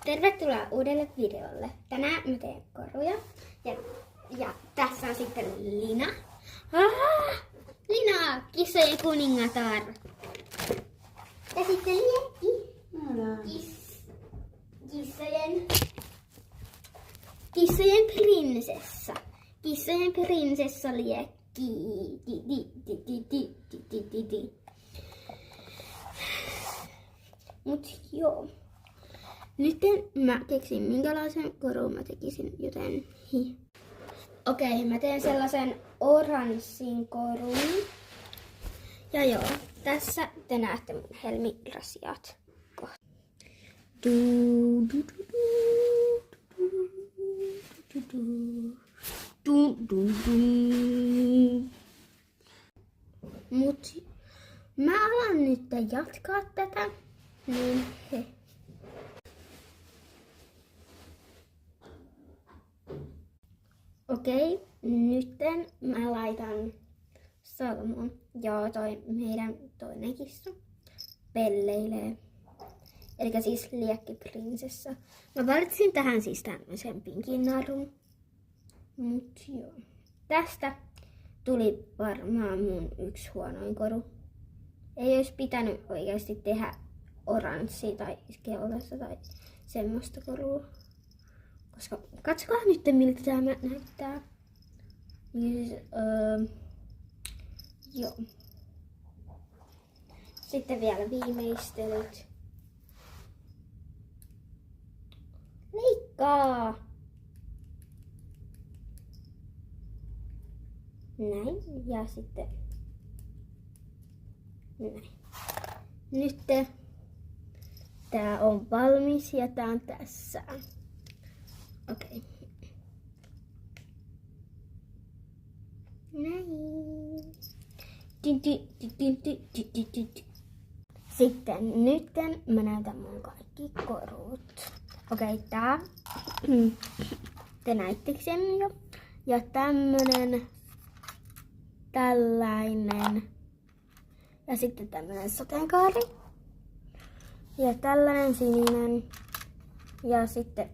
Tervetuloa uudelle videolle. Tänään mä teen koruja. Ja tässä on sitten Lina. Lina, kissojen kuningatar. Ja sitten Liekki. Kissojen prinsessa. Kissojen prinsessa Liekki. Mut joo. Nyt mä keksin minkälaisen korun mä tekisin, joten Okei, mä teen sellaisen oranssin korun. Ja joo, tässä te näette mun helmirasiat. Mut mä alan nyt jatkaa tätä. Niin Okei, nytten mä laitan Salmon. Joo, toi meidän toinen kissa pelleilee. Elikkä siis Liekki prinsessa. Mä valitsin tähän siis tämmöisen pinkin narun. Mut joo. Tästä tuli varmaan mun yksi huonoin koru. Ei olisi pitänyt oikeasti tehdä oranssia tai keltaista tai semmoista korua. Koska katsokaa nyt miltä tämä näyttää. Siis, joo. Sitten vielä viimeistelyt. Leikkaa! Näin. Ja sitten näin. Nyt tää on valmis ja tää on tässä. Okei. Näin. Sitten nyt mä näytän mun kaikki korut. Okei, tää. Te näittekö sen jo? Ja tällainen. Ja sitten tämmönen sateenkaari. Ja tällainen sininen. Ja sitten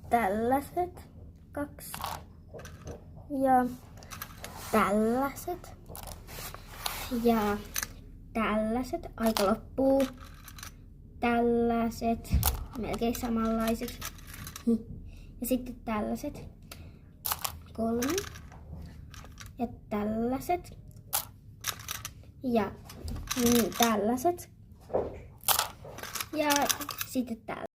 tällaiset 2 ja tällaiset ja tällaiset, aika loppuu, tällaiset, melkein samanlaiset ja sitten tällaiset 3 ja tällaiset ja tällaiset ja sitten tällaiset.